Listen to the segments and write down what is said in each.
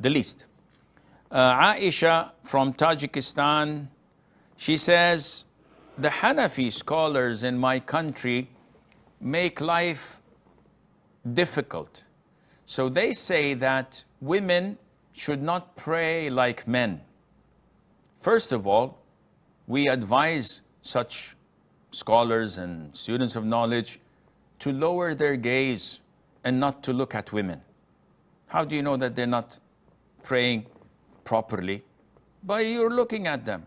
the least. Aisha from Tajikistan, she says, the Hanafi scholars in my country make life difficult. So they say that women should not pray like men. First of all, we advise such scholars and students of knowledge to lower their gaze and not to look at women. How do you know that they're not praying properly? By you're looking at them.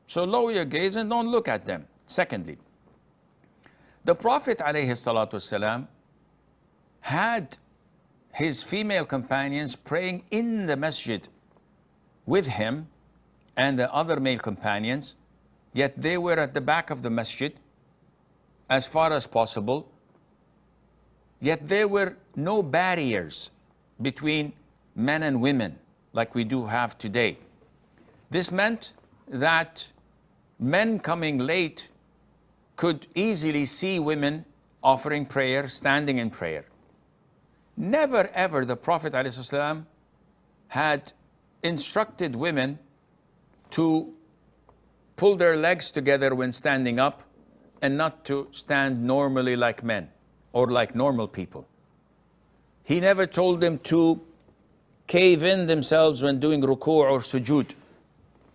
So lower your gaze and don't look at them. Secondly, the Prophet ﷺ had his female companions praying in the masjid with him and the other male companions, yet they were at the back of the masjid as far as possible, yet there were no barriers between men and women like we do have today. This meant that men coming late could easily see women offering prayer, standing in prayer. Never ever the Prophet ﷺ had instructed women to pull their legs together when standing up and not to stand normally like men or like normal people. He never told them to cave in themselves when doing ruku' or sujood,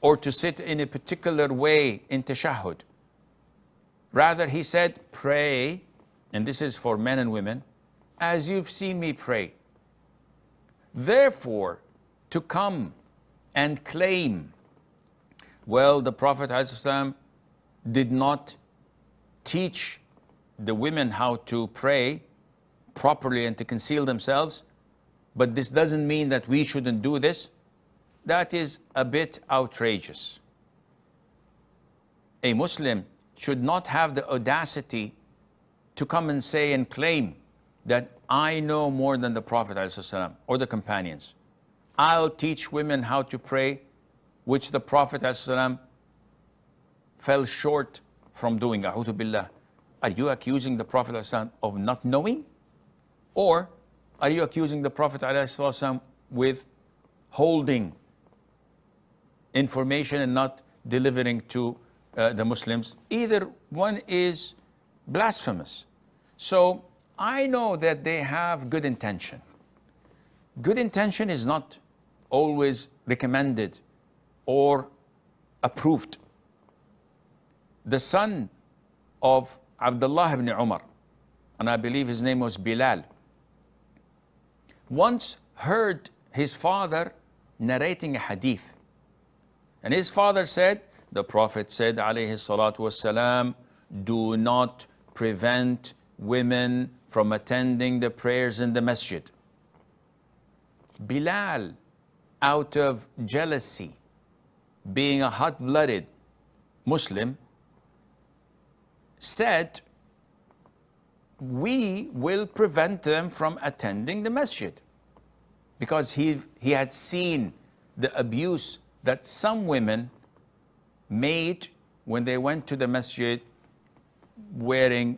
or to sit in a particular way in tashahhud. Rather, he said, pray, and this is for men and women, as you've seen me pray. Therefore, to come and claim, well, the Prophet ﷺ did not teach the women how to pray properly and to conceal themselves, but this doesn't mean that we shouldn't do this. That is a bit outrageous. A Muslim should not have the audacity to come and say and claim that I know more than the Prophet ﷺ or the companions. I'll teach women how to pray, which the Prophet ﷺ fell short from doing. A'udhu billah. Are you accusing the Prophet ﷺ of not knowing? Or are you accusing the Prophet ﷺ with holding information and not delivering to the Muslims? Either one is blasphemous. So I know that they have good intention. Good intention is not always recommended or approved. The son of Abdullah ibn Umar, and I believe his name was Bilal, once heard his father narrating a hadith. And his father said, the Prophet said, alayhi salatu wassalam, do not prevent women from attending the prayers in the masjid. Bilal, out of jealousy, being a hot-blooded Muslim, said, we will prevent them from attending the masjid. Because he had seen the abuse that some women made when they went to the masjid wearing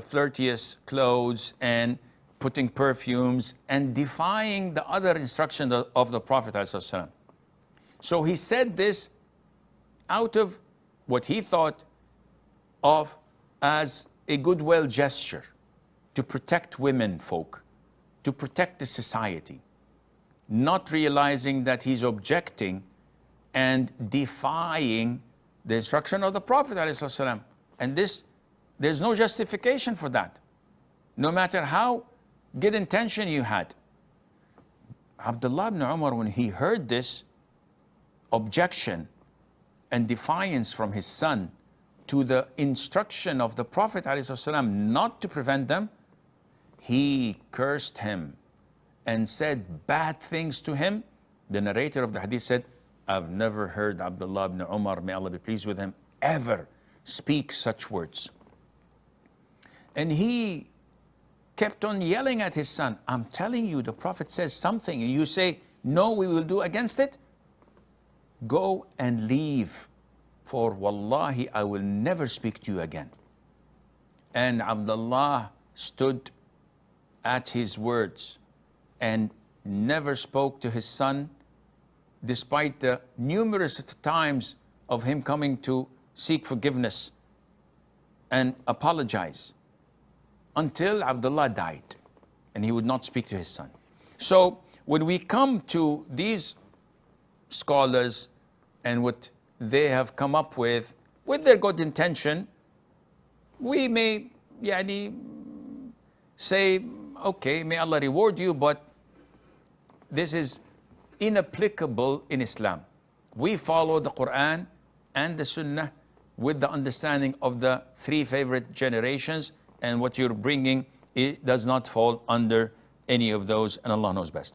flirtatious clothes and putting perfumes and defying the other instruction of the Prophet ﷺ. So he said this out of what he thought of as a goodwill gesture to protect women folk, to protect the society, not realizing that he's objecting and defying the instruction of the Prophet ﷺ. And this, there's no justification for that, no matter how good intention you had. Abdullah ibn Umar, when he heard this objection and defiance from his son to the instruction of the Prophet ﷺ not to prevent them, he cursed him and said bad things to him. The narrator of the hadith said, I've never heard Abdullah ibn Umar, may Allah be pleased with him, ever speak such words. And he kept on yelling at his son, I'm telling you, the Prophet says something and you say, no, we will do against it. Go and leave, for wallahi, I will never speak to you again. And Abdullah stood at his words and never spoke to his son, despite the numerous times of him coming to seek forgiveness and apologize, until Abdullah died, and he would not speak to his son. So when we come to these scholars and what they have come up with their good intention, we may say, okay, may Allah reward you, but this is inapplicable in Islam. We follow the Quran and the Sunnah with the understanding of the three favorite generations, and what you're bringing, it does not fall under any of those, and Allah knows best.